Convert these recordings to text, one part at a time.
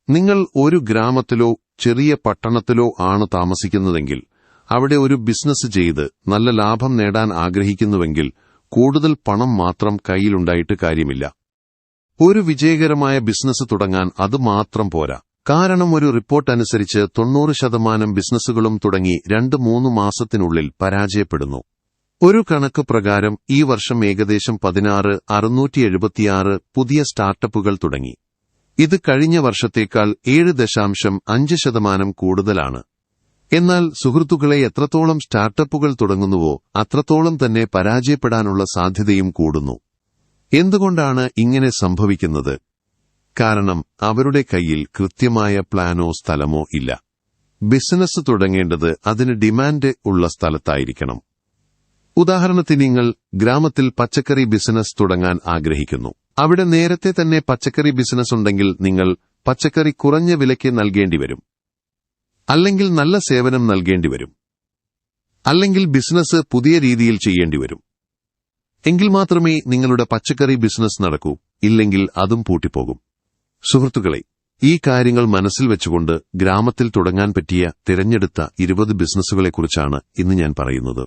നിങ്ങൾ ഒരു ഗ്രാമത്തിലോ ചെറിയ പട്ടണത്തിലോ ആണ് താമസിക്കുന്നതെങ്കിൽ, അവിടെ ഒരു ബിസിനസ് ചെയ്ത് നല്ല ലാഭം നേടാൻ ആഗ്രഹിക്കുന്നുവെങ്കിൽ കൂടുതൽ പണം മാത്രം കയ്യിലുണ്ടായിട്ട് കാര്യമില്ല. ഒരു വിജയകരമായ ബിസിനസ് തുടങ്ങാൻ അത് മാത്രം പോരാ. കാരണം ഒരു റിപ്പോർട്ട് അനുസരിച്ച് 90% ബിസിനസ്സുകളും തുടങ്ങി 2-3 മാസത്തിനുള്ളിൽ പരാജയപ്പെടുന്നു. ഒരു കണക്ക് പ്രകാരം ഈ വർഷം ഏകദേശം 16,676 പുതിയ സ്റ്റാർട്ടപ്പുകൾ തുടങ്ങി. ഇത് കഴിഞ്ഞ വർഷത്തേക്കാൾ 7.5% കൂടുതലാണ്. എന്നാൽ സുഹൃത്തുക്കളെ, എത്രത്തോളം സ്റ്റാർട്ടപ്പുകൾ തുടങ്ങുന്നുവോ അത്രത്തോളം തന്നെ പരാജയപ്പെടാനുള്ള സാധ്യതയും കൂടുന്നു. എന്തുകൊണ്ടാണ് ഇങ്ങനെ സംഭവിക്കുന്നത്? കാരണം അവരുടെ കയ്യിൽ കൃത്യമായ പ്ലാനോ സ്ഥലമോ ഇല്ല. ബിസിനസ് തുടങ്ങേണ്ടത് അതിന് ഡിമാൻഡ് ഉള്ള സ്ഥലത്തായിരിക്കണം. ഉദാഹരണത്തിന്, നിങ്ങൾ ഗ്രാമത്തിൽ പച്ചക്കറി ബിസിനസ് തുടങ്ങാൻ ആഗ്രഹിക്കുന്നു. അവിടെ നേരത്തെ തന്നെ പച്ചക്കറി ബിസിനസ് ഉണ്ടെങ്കിൽ നിങ്ങൾ പച്ചക്കറി കുറഞ്ഞ വിലയ്ക്ക് നൽകേണ്ടിവരും, അല്ലെങ്കിൽ നല്ല സേവനം നൽകേണ്ടിവരും, അല്ലെങ്കിൽ ബിസിനസ് പുതിയ രീതിയിൽ ചെയ്യേണ്ടിവരും. എങ്കിൽ മാത്രമേ നിങ്ങളുടെ പച്ചക്കറി ബിസിനസ് നടക്കൂ. ഇല്ലെങ്കിൽ അതും പൂട്ടിപ്പോകും. സുഹൃത്തുക്കളെ, ഈ കാര്യങ്ങൾ മനസ്സിൽ വെച്ചുകൊണ്ട് ഗ്രാമത്തിൽ തുടങ്ങാൻ പറ്റിയ തിരഞ്ഞെടുത്ത 20 ബിസിനസ്സുകളെക്കുറിച്ചാണ് ഇന്ന് ഞാൻ പറയുന്നത്.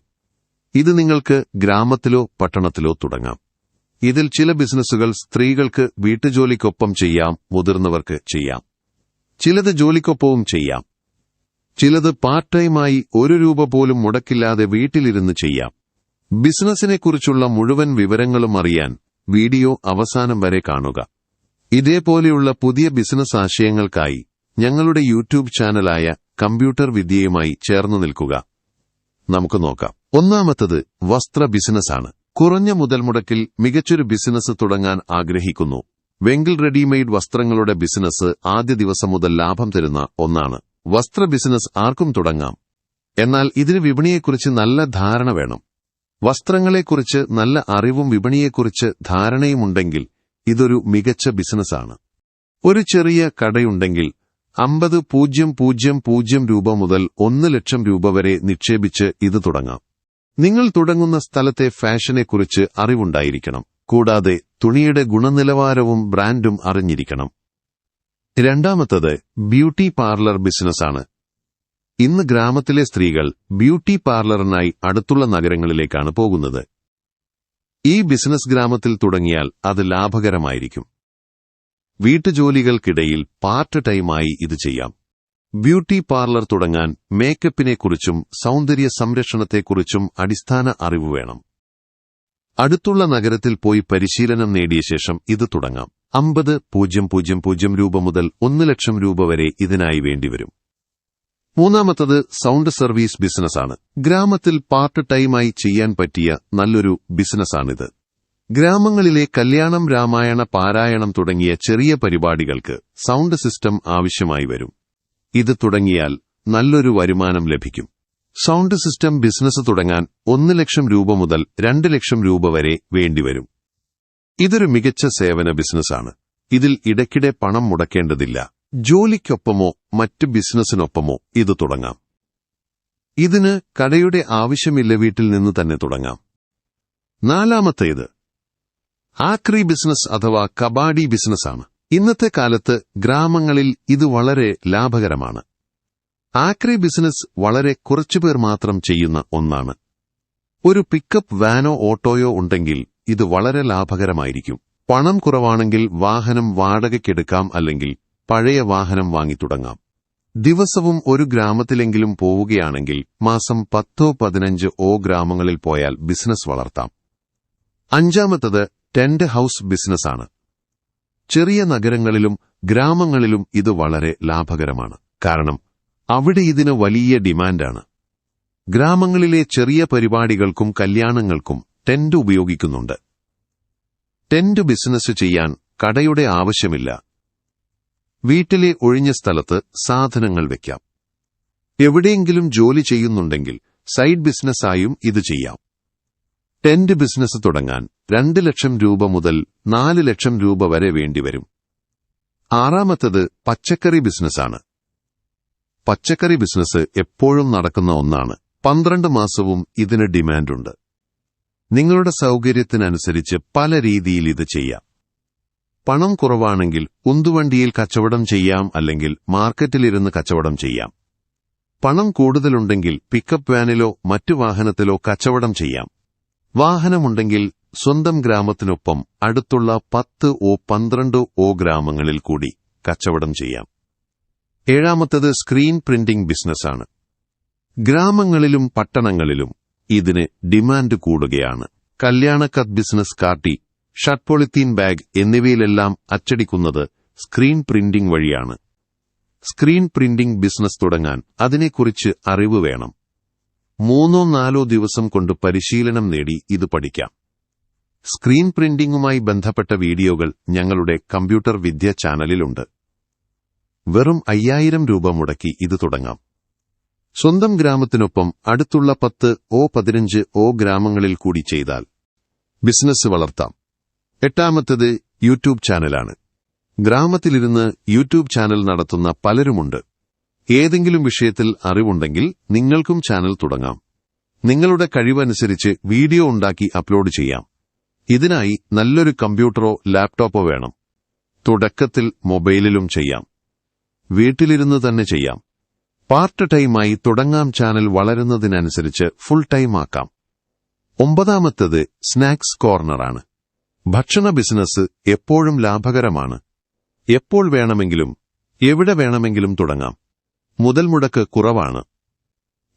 ഇത് നിങ്ങൾക്ക് ഗ്രാമത്തിലോ പട്ടണത്തിലോ തുടങ്ങാം. ഇതിൽ ചില ബിസിനസ്സുകൾ സ്ത്രീകൾക്ക് വീട്ടുജോലിക്കൊപ്പം ചെയ്യാം, മുതിർന്നവർക്ക് ചെയ്യാം. ചിലത് ജോലിക്കൊപ്പവും ചെയ്യാം. ചിലത് പാർട്ട് ടൈമായി 1 രൂപ പോലും മുടക്കില്ലാതെ വീട്ടിലിരുന്ന് ചെയ്യാം. ബിസിനസിനെക്കുറിച്ചുള്ള മുഴുവൻ വിവരങ്ങളും അറിയാൻ വീഡിയോ അവസാനം വരെ കാണുക. ഇതേപോലെയുള്ള പുതിയ ബിസിനസ് ആശയങ്ങൾക്കായി ഞങ്ങളുടെ യൂട്യൂബ് ചാനലായ കമ്പ്യൂട്ടർ വിദ്യയുമായി ചേർന്നു നിൽക്കുക. നമുക്ക് നോക്കാം. ഒന്നാമത്തത് വസ്ത്ര ബിസിനസ്സാണ്. കുറഞ്ഞ മുതൽ മുടക്കിൽ മികച്ചൊരു ബിസിനസ് തുടങ്ങാൻ ആഗ്രഹിക്കുന്നു. വെങ്കിൽ റെഡിമെയ്ഡ് വസ്ത്രങ്ങളുടെ ബിസിനസ് ആദ്യ ദിവസം മുതൽ ലാഭം തരുന്ന ഒന്നാണ്. വസ്ത്ര ബിസിനസ് ആർക്കും തുടങ്ങാം. എന്നാൽ ഇതിന് വിപണിയെക്കുറിച്ച് നല്ല ധാരണ വേണം. വസ്ത്രങ്ങളെക്കുറിച്ച് നല്ല അറിവും വിപണിയെക്കുറിച്ച് ധാരണയുമുണ്ടെങ്കിൽ ഇതൊരു മികച്ച ബിസിനസ്സാണ്. ഒരു ചെറിയ കടയുണ്ടെങ്കിൽ 50,000 രൂപ മുതൽ 1 ലക്ഷം രൂപ വരെ നിക്ഷേപിച്ച് ഇത് തുടങ്ങാം. നിങ്ങൾ തുടങ്ങുന്ന സ്ഥലത്തെ ഫാഷനെക്കുറിച്ച് അറിവുണ്ടായിരിക്കണം. കൂടാതെ തുണിയുടെ ഗുണനിലവാരവും ബ്രാൻഡും അറിഞ്ഞിരിക്കണം. രണ്ടാമത്തത് ബ്യൂട്ടി പാർലർ ബിസിനസ്സാണ്. ഇന്ന് ഗ്രാമത്തിലെ സ്ത്രീകൾ ബ്യൂട്ടി പാർലറിനായി അടുത്തുള്ള നഗരങ്ങളിലേക്കാണ് പോകുന്നത്. ഈ ബിസിനസ് ഗ്രാമത്തിൽ തുടങ്ങിയാൽ അത് ലാഭകരമായിരിക്കും. വീട്ടുജോലികൾക്കിടയിൽ പാർട്ട് ടൈമായി ഇത് ചെയ്യാം. ബ്യൂട്ടി പാർലർ തുടങ്ങാൻ മേക്കപ്പിനെക്കുറിച്ചും സൗന്ദര്യ സംരക്ഷണത്തെക്കുറിച്ചും അടിസ്ഥാന അറിവ് വേണം. അടുത്തുള്ള നഗരത്തിൽ പോയി പരിശീലനം നേടിയ ശേഷം ഇത് തുടങ്ങാം. 50,000 രൂപ മുതൽ 1 ലക്ഷം രൂപ വരെ ഇതിനായി വേണ്ടിവരും. മൂന്നാമത്തത് സൗണ്ട് സർവീസ് ബിസിനസ്സാണ്. ഗ്രാമത്തിൽ പാർട്ട് ടൈമായി ചെയ്യാൻ പറ്റിയ നല്ലൊരു ബിസിനസ്സാണിത്. ഗ്രാമങ്ങളിലെ കല്യാണം, രാമായണ പാരായണം തുടങ്ങിയ ചെറിയ പരിപാടികൾക്ക് സൗണ്ട് സിസ്റ്റം ആവശ്യമായി വരും. ഇത് തുടങ്ങിയാൽ നല്ലൊരു വരുമാനം ലഭിക്കും. സൗണ്ട് സിസ്റ്റം ബിസിനസ് തുടങ്ങാൻ 1 ലക്ഷം രൂപ മുതൽ 2 ലക്ഷം രൂപ വരെ വേണ്ടിവരും. ഇതൊരു മികച്ച സേവന ബിസിനസ്സാണ്. ഇതിൽ ഇടയ്ക്കിടെ പണം മുടക്കേണ്ടതില്ല. ജോലിക്കൊപ്പമോ മറ്റ് ബിസിനസ്സിനൊപ്പമോ ഇത് തുടങ്ങാം. ഇതിന് കടയുടെ ആവശ്യമില്ല, വീട്ടിൽ നിന്ന് തന്നെ തുടങ്ങാം. നാലാമത്തേത് ആക്രി ബിസിനസ് അഥവാ കബാഡി ബിസിനസ്സാണ്. ഇന്നത്തെ കാലത്ത് ഗ്രാമങ്ങളിൽ ഇത് വളരെ ലാഭകരമാണ്. ആക്രി ബിസിനസ് വളരെ കുറച്ചുപേർ മാത്രം ചെയ്യുന്ന ഒന്നാണ്. ഒരു പിക്കപ്പ് വാനോ ഓട്ടോയോ ഉണ്ടെങ്കിൽ ഇത് വളരെ ലാഭകരമായിരിക്കും. പണം കുറവാണെങ്കിൽ വാഹനം വാടകയ്ക്കെടുക്കാം, അല്ലെങ്കിൽ പഴയ വാഹനം വാങ്ങിത്തുടങ്ങാം. ദിവസവും ഒരു ഗ്രാമത്തിലെങ്കിലും പോവുകയാണെങ്കിൽ മാസം 10-15 ഗ്രാമങ്ങളിൽ പോയാൽ ബിസിനസ് വളർത്താം. അഞ്ചാമത്തത് ടെന്റ് ഹൌസ് ബിസിനസ്സാണ്. ചെറിയ നഗരങ്ങളിലും ഗ്രാമങ്ങളിലും ഇത് വളരെ ലാഭകരമാണ്. കാരണം അവിടെ ഇതിന് വലിയ ഡിമാൻഡാണ്. ഗ്രാമങ്ങളിലെ ചെറിയ പരിപാടികൾക്കും കല്യാണങ്ങൾക്കും ടെന്റ് ഉപയോഗിക്കുന്നുണ്ട്. ടെന്റ് ബിസിനസ് ചെയ്യാൻ കടയുടെ ആവശ്യമില്ല. വീട്ടിലെ ഒഴിഞ്ഞ സ്ഥലത്ത് സാധനങ്ങൾ വയ്ക്കാം. എവിടെയെങ്കിലും ജോലി ചെയ്യുന്നുണ്ടെങ്കിൽ സൈഡ് ബിസിനസ്സായും ഇത് ചെയ്യാം. ടെന്റ് ബിസിനസ് തുടങ്ങാൻ 2 ലക്ഷം രൂപ മുതൽ 4 ലക്ഷം രൂപ വരെ വേണ്ടിവരും. ആറാമത്തത് പച്ചക്കറി ബിസിനസ്സാണ്. പച്ചക്കറി ബിസിനസ് എപ്പോഴും നടക്കുന്ന ഒന്നാണ്. 12 മാസവും ഇതിന് ഡിമാൻഡുണ്ട്. നിങ്ങളുടെ സൗകര്യത്തിനനുസരിച്ച് പല രീതിയിൽ ഇത് ചെയ്യാം. പണം കുറവാണെങ്കിൽ ഉന്തുവണ്ടിയിൽ കച്ചവടം ചെയ്യാം, അല്ലെങ്കിൽ മാർക്കറ്റിലിരുന്ന് കച്ചവടം ചെയ്യാം. പണം കൂടുതലുണ്ടെങ്കിൽ പിക്കപ്പ് വാനിലോ മറ്റു വാഹനത്തിലോ കച്ചവടം ചെയ്യാം. വാഹനമുണ്ടെങ്കിൽ സ്വന്തം ഗ്രാമത്തിനൊപ്പം അടുത്തുള്ള 10-12 ഗ്രാമങ്ങളിൽ കൂടി കച്ചവടം ചെയ്യാം. ഏഴാമത്തേത് സ്ക്രീൻ പ്രിന്റിംഗ് ബിസിനസ്സാണ്. ഗ്രാമങ്ങളിലും പട്ടണങ്ങളിലും ഇതിന് ഡിമാൻഡ് കൂടുകയാണ്. കല്യാണക്കത്ത് ബിസിനസ്, കാർട്ടി, ഷർട്ട്, പോളിത്തീൻ ബാഗ് എന്നിവയിലെല്ലാം അച്ചടിക്കുന്നത് സ്ക്രീൻ പ്രിന്റിംഗ് വഴിയാണ്. സ്ക്രീൻ പ്രിന്റിംഗ് ബിസിനസ് തുടങ്ങാൻ അതിനെക്കുറിച്ച് അറിവ് വേണം. 3-4 ദിവസം കൊണ്ട് പരിശീലനം നേടി ഇത് പഠിക്കാം. സ്ക്രീൻ പ്രിന്റിംഗുമായി ബന്ധപ്പെട്ട വീഡിയോകൾ ഞങ്ങളുടെ കമ്പ്യൂട്ടർ വിദ്യ ചാനലിലുണ്ട്. വെറും 5000 രൂപ മുടക്കി ഇത് തുടങ്ങാം. സ്വന്തം ഗ്രാമത്തിനൊപ്പം അടുത്തുള്ള 10-15 ഗ്രാമങ്ങളിൽ കൂടി ചെയ്താൽ ബിസിനസ് വളർത്താം. എട്ടാമത്തേത് യൂട്യൂബ് ചാനലാണ്. ഗ്രാമത്തിലിരുന്ന് യൂട്യൂബ് ചാനൽ നടത്തുന്ന പലരുമുണ്ട്. ഏതെങ്കിലും വിഷയത്തിൽ അറിവുണ്ടെങ്കിൽ നിങ്ങൾക്കും ചാനൽ തുടങ്ങാം. നിങ്ങളുടെ കഴിവനുസരിച്ച് വീഡിയോ ഉണ്ടാക്കി അപ്ലോഡ് ചെയ്യാം. ഇതിനായി നല്ലൊരു കമ്പ്യൂട്ടറോ ലാപ്ടോപ്പോ വേണം. തുടക്കത്തിൽ മൊബൈലിലും ചെയ്യാം. വീട്ടിലിരുന്ന് തന്നെ ചെയ്യാം. പാർട്ട് ടൈമായി തുടങ്ങാം. ചാനൽ വളരുന്നതിനനുസരിച്ച് ഫുൾ ടൈം ആക്കാം. ഒമ്പതാമത്തേത് സ്നാക്സ് കോർണറാണ്. ഭക്ഷണ ബിസിനസ് എപ്പോഴും ലാഭകരമാണ്. എപ്പോൾ വേണമെങ്കിലും എവിടെ വേണമെങ്കിലും തുടങ്ങാം. മുതൽ മുടക്ക് കുറവാണ്.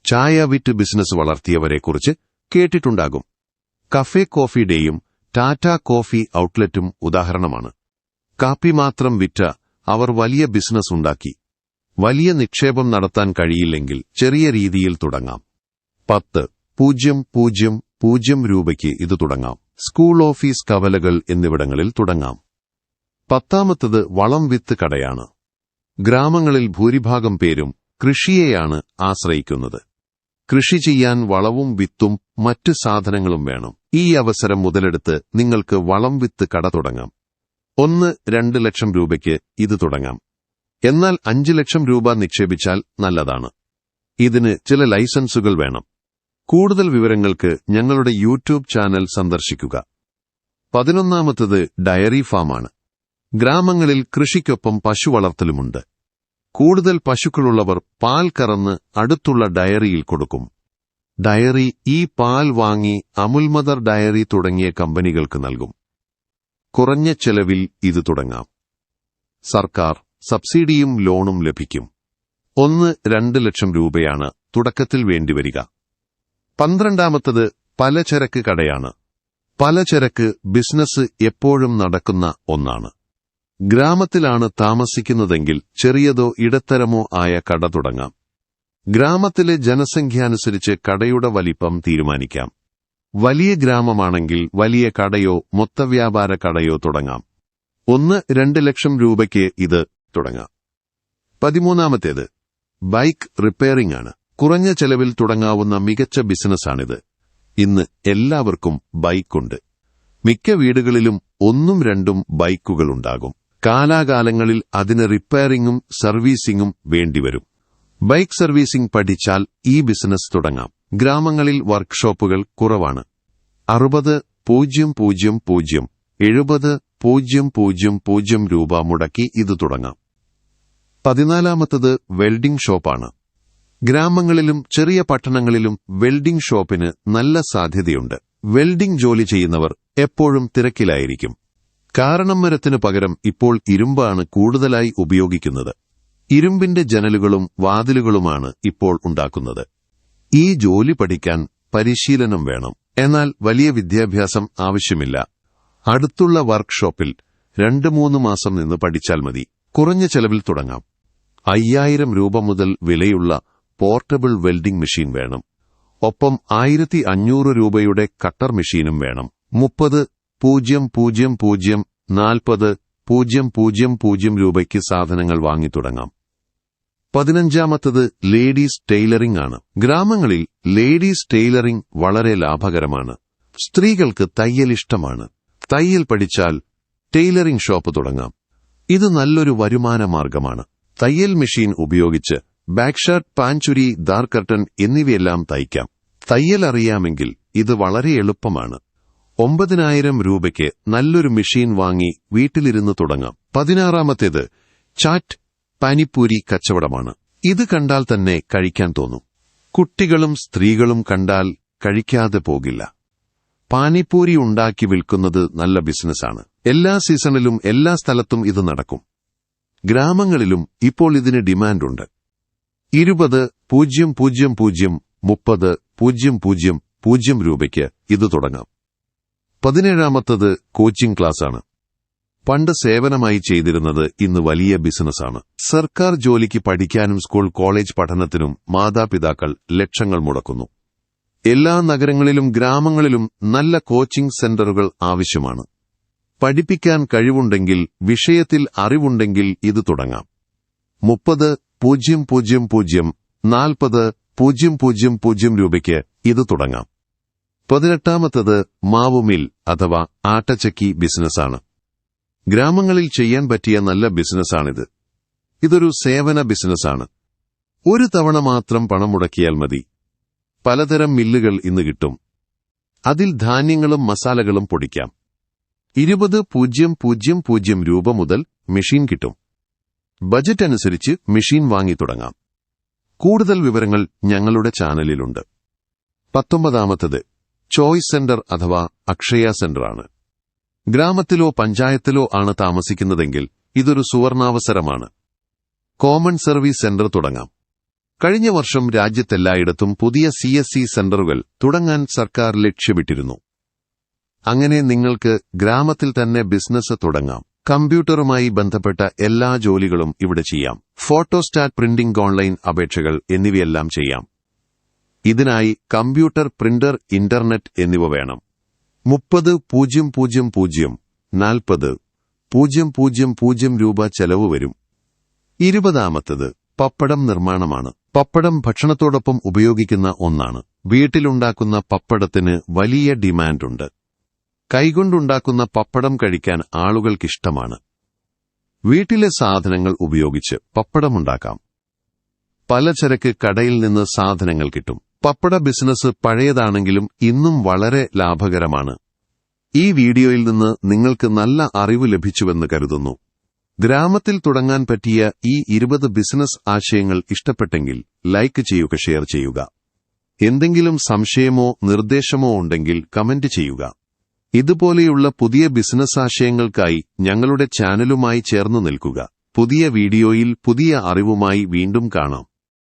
ചായ വിറ്റ് ബിസിനസ് വളർത്തിയവരെക്കുറിച്ച് കേട്ടിട്ടുണ്ടാകും. കഫേ കോഫി ഡേയും ടാറ്റ കോഫി ഔട്ട്ലെറ്റും ഉദാഹരണമാണ്. കാപ്പി മാത്രം വിറ്റ അവർ വലിയ ബിസിനസ് ഉണ്ടാക്കി. വലിയ നിക്ഷേപം നടത്താൻ കഴിയില്ലെങ്കിൽ ചെറിയ രീതിയിൽ തുടങ്ങാം. 10,000 രൂപയ്ക്ക് ഇത് തുടങ്ങാം. സ്കൂൾ, ഓഫീസ്, കവലകൾ എന്നിവിടങ്ങളിൽ തുടങ്ങാം. 10ാമത്തേത് വളം വിത്ത് കടയാണ്. ഗ്രാമങ്ങളിൽ ഭൂരിഭാഗം പേരും കൃഷിയെയാണ് ആശ്രയിക്കുന്നത്. കൃഷി ചെയ്യാൻ വളവും വിത്തും മറ്റ് സാധനങ്ങളും വേണം. ഈ അവസരം മുതലെടുത്ത് നിങ്ങൾക്ക് വളം വിത്ത് കട തുടങ്ങാം. 1-2 ലക്ഷം രൂപയ്ക്ക് ഇത് തുടങ്ങാം. എന്നാൽ 5 ലക്ഷം രൂപ നിക്ഷേപിച്ചാൽ നല്ലതാണ്. ഇതിന് ചില ലൈസൻസുകൾ വേണം. കൂടുതൽ വിവരങ്ങൾക്ക് ഞങ്ങളുടെ യൂട്യൂബ് ചാനൽ സന്ദർശിക്കുക. 11ാമത്തേത് ഡയറി ഫാമാണ്. ഗ്രാമങ്ങളിൽ കൃഷിക്കൊപ്പം പശു വളർത്തലുമുണ്ട്. കൂടുതൽ പശുക്കളുള്ളവർ പാൽ കറന്ന് അടുത്തുള്ള ഡയറിയിൽ കൊടുക്കും. ഡയറി ഈ പാൽ വാങ്ങി അമുൽ മദർ ഡയറി തുടങ്ങിയ കമ്പനികൾക്ക് നൽകും. കുറഞ്ഞ ചെലവിൽ ഇത് തുടങ്ങാം. സർക്കാർ സബ്സിഡിയും ലോണും ലഭിക്കും. 1-2 ലക്ഷം രൂപയാണ് തുടക്കത്തിൽ വേണ്ടിവരിക. 12ാമത്തേത് പലചരക്ക് കടയാണ്. പലചരക്ക് ബിസിനസ് എപ്പോഴും നടക്കുന്ന ഒന്നാണ്. ഗ്രാമത്തിലാണ് താമസിക്കുന്നതെങ്കിൽ ചെറിയതോ ഇടത്തരമോ ആയ കട തുടങ്ങാം. ഗ്രാമത്തിലെ ജനസംഖ്യാനുസരിച്ച് കടയുടെ വലിപ്പം തീരുമാനിക്കാം. വലിയ ഗ്രാമമാണെങ്കിൽ വലിയ കടയോ മൊത്തവ്യാപാര കടയോ തുടങ്ങാം. 1-2 ലക്ഷം രൂപയ്ക്ക് ഇത് തുടങ്ങാം. 13ാമത്തേത് ബൈക്ക് റിപ്പയറിംഗ് ആണ്. കുറഞ്ഞ ചെലവിൽ തുടങ്ങാവുന്ന മികച്ച ബിസിനസ്സാണിത്. ഇന്ന് എല്ലാവർക്കും ബൈക്കുണ്ട്. മിക്ക വീടുകളിലും 1-2 ബൈക്കുകളുണ്ടാകും. കാലാകാലങ്ങളിൽ അതിന് റിപ്പയറിംഗും സർവീസിംഗും വേണ്ടിവരും. ബൈക്ക് സർവീസിംഗ് പഠിച്ചാൽ ഈ ബിസിനസ് തുടങ്ങാം. ഗ്രാമങ്ങളിൽ വർക്ക്ഷോപ്പുകൾ കുറവാണ്. 60,000-70,000 രൂപ മുടക്കി ഇത് തുടങ്ങാം. 14ാമത്തേത് വെൽഡിംഗ് ഷോപ്പാണ്. ഗ്രാമങ്ങളിലും ചെറിയ പട്ടണങ്ങളിലും വെൽഡിംഗ് ഷോപ്പിന് നല്ല സാധ്യതയുണ്ട്. വെൽഡിംഗ് ജോലി ചെയ്യുന്നവർ എപ്പോഴും തിരക്കിലായിരിക്കും. കാരണം മരത്തിനു പകരം ഇപ്പോൾ ഇരുമ്പാണ് കൂടുതലായി ഉപയോഗിക്കുന്നത്. ഇരുമ്പിന്റെ ജനലുകളും വാതിലുകളുമാണ് ഇപ്പോൾ ഉണ്ടാക്കുന്നത്. ഈ ജോലി പഠിക്കാൻ പരിശീലനം വേണം. എന്നാൽ വലിയ വിദ്യാഭ്യാസം ആവശ്യമില്ല. അടുത്തുള്ള വർക്ക്ഷോപ്പിൽ 2-3 മാസം നിന്ന് പഠിച്ചാൽ മതി. കുറഞ്ഞ ചെലവിൽ തുടങ്ങാം. 5000 രൂപ മുതൽ വിലയുള്ള പോർട്ടബിൾ വെൽഡിംഗ് മെഷീൻ വേണം. ഒപ്പം 1500 രൂപയുടെ കട്ടർ മെഷീനും വേണം. 30,000-40,000 രൂപയ്ക്ക് സാധനങ്ങൾ വാങ്ങിത്തുടങ്ങാം. 15ാമത്തേത് ലേഡീസ് ടൈലറിംഗ് ആണ്. ഗ്രാമങ്ങളിൽ ലേഡീസ് ടൈലറിംഗ് വളരെ ലാഭകരമാണ്. സ്ത്രീകൾക്ക് തയ്യൽ ഇഷ്ടമാണ്. തയ്യൽ പഠിച്ചാൽ ടൈലറിംഗ് ഷോപ്പ് തുടങ്ങാം. ഇത് നല്ലൊരു വരുമാന മാർഗമാണ്. തയ്യൽ മെഷീൻ ഉപയോഗിച്ച് ബാക്ക് ഷർട്ട്, പാൻചുരി, ദാർ കർട്ടൻ എന്നിവയെല്ലാം തയ്ക്കാം. തയ്യൽ അറിയാമെങ്കിൽ ഇത് വളരെ എളുപ്പമാണ്. 9,000 രൂപയ്ക്ക് നല്ലൊരു മെഷീൻ വാങ്ങി വീട്ടിലിരുന്ന് തുടങ്ങാം. 16-ാമത്തേത് ചാറ്റ് പാനിപ്പൂരി കച്ചവടമാണ്. ഇത് കണ്ടാൽ തന്നെ കഴിക്കാൻ തോന്നും. കുട്ടികളും സ്ത്രീകളും കണ്ടാൽ കഴിക്കാതെ പോകില്ല. പാനിപ്പൂരി ഉണ്ടാക്കി വിൽക്കുന്നത് നല്ല ബിസിനസ്സാണ്. എല്ലാ സീസണിലും എല്ലാ സ്ഥലത്തും ഇത് നടക്കും. ഗ്രാമങ്ങളിലും ഇപ്പോൾ ഇതിന് ഡിമാൻഡുണ്ട്. 20,000, 30,000 രൂപയ്ക്ക് ഇത് തുടങ്ങാം. 17-ാമത്തേത് കോച്ചിംഗ് ക്ലാസ്സാണ്. പണ്ട് സേവനമായി ചെയ്തിരുന്നത് ഇന്ന് വലിയ ബിസിനസ്സാണ്. സർക്കാർ ജോലിക്ക് പഠിക്കാനും സ്കൂൾ കോളേജ് പഠനത്തിനും മാതാപിതാക്കൾ ലക്ഷങ്ങൾ മുടക്കുന്നു. എല്ലാ നഗരങ്ങളിലും ഗ്രാമങ്ങളിലും നല്ല കോച്ചിംഗ് സെന്ററുകൾ ആവശ്യമാണ്. പഠിപ്പിക്കാൻ കഴിവുണ്ടെങ്കിൽ, വിഷയത്തിൽ അറിവുണ്ടെങ്കിൽ ഇത് തുടങ്ങാം. 30,000, 40,000 രൂപയ്ക്ക് ഇത് തുടങ്ങാം. 18-ാമത്തേത് മാവ് മിൽ അഥവാ ആട്ടച്ചക്കി ബിസിനസ്സാണ്. ഗ്രാമങ്ങളിൽ ചെയ്യാൻ പറ്റിയ നല്ല ബിസിനസ്സാണിത്. ഇതൊരു സേവന ബിസിനസ്സാണ്. ഒരു തവണ മാത്രം പണം മുടക്കിയാൽ മതി. പലതരം മില്ലുകൾ ഇന്ന് കിട്ടും. അതിൽ ധാന്യങ്ങളും മസാലകളും പൊടിക്കാം. 20,000 രൂപ മുതൽ മെഷീൻ കിട്ടും. ബജറ്റ് അനുസരിച്ച് മെഷീൻ വാങ്ങി തുടങ്ങാം. കൂടുതൽ വിവരങ്ങൾ ഞങ്ങളുടെ ചാനലിലുണ്ട്. 19-ാമത്തേത് ചോയ്സ് സെന്റർ അഥവാ അക്ഷയ സെന്ററാണ്. ഗ്രാമത്തിലോ പഞ്ചായത്തിലോ ആണ് താമസിക്കുന്നതെങ്കിൽ ഇതൊരു സുവർണാവസരമാണ്. കോമൺ സർവീസ് സെന്റർ തുടങ്ങാം. കഴിഞ്ഞ വർഷം രാജ്യത്തെല്ലായിടത്തും പുതിയ CSC സെന്ററുകൾ തുടങ്ങാൻ സർക്കാർ ലക്ഷ്യമിട്ടിരുന്നു. അങ്ങനെ നിങ്ങൾക്ക് ഗ്രാമത്തിൽ തന്നെ ബിസിനസ് തുടങ്ങാം. കമ്പ്യൂട്ടറുമായി ബന്ധപ്പെട്ട എല്ലാ ജോലികളും ഇവിടെ ചെയ്യാം. ഫോട്ടോസ്റ്റാറ്റ് പ്രിന്റിംഗ്, ഓൺലൈൻ അപേക്ഷകൾ എന്നിവയെല്ലാം ചെയ്യാം. ഇതിനായി കമ്പ്യൂട്ടർ, പ്രിന്റർ, ഇന്റർനെറ്റ് എന്നിവ വേണം. 30,000, 40,000 രൂപ ചെലവ് വരും. 20-ാമത്തേത് പപ്പടം നിർമ്മാണമാണ്. പപ്പടം ഭക്ഷണത്തോടൊപ്പം ഉപയോഗിക്കുന്ന ഒന്നാണ്. വീട്ടിലുണ്ടാക്കുന്ന പപ്പടത്തിന് വലിയ ഡിമാൻഡുണ്ട്. കൈകൊണ്ടുണ്ടാക്കുന്ന പപ്പടം കഴിക്കാൻ ആളുകൾക്കിഷ്ടമാണ്. വീട്ടിലെ സാധനങ്ങൾ ഉപയോഗിച്ച് പപ്പടമുണ്ടാക്കാം. പലചരക്ക് കടയിൽ നിന്ന് സാധനങ്ങൾ കിട്ടും. പപ്പട ബിസിനസ് പഴയതാണെങ്കിലും ഇന്നും വളരെ ലാഭകരമാണ്. ഈ വീഡിയോയിൽ നിന്ന് നിങ്ങൾക്ക് നല്ല അറിവ് ലഭിച്ചുവെന്ന് കരുതുന്നു. ഗ്രാമത്തിൽ തുടങ്ങാൻ പറ്റിയ ഈ 20 ബിസിനസ് ആശയങ്ങൾ ഇഷ്ടപ്പെട്ടെങ്കിൽ ലൈക്ക് ചെയ്യുക, ഷെയർ ചെയ്യുക. എന്തെങ്കിലും സംശയമോ നിർദ്ദേശമോ ഉണ്ടെങ്കിൽ കമന്റ് ചെയ്യുക. ഇതുപോലെയുള്ള പുതിയ ബിസിനസ് ആശയങ്ങൾക്കായി ഞങ്ങളുടെ ചാനലുമായി ചേർന്നു നിൽക്കുക. പുതിയ വീഡിയോയിൽ പുതിയ അറിവുമായി വീണ്ടും കാണാം.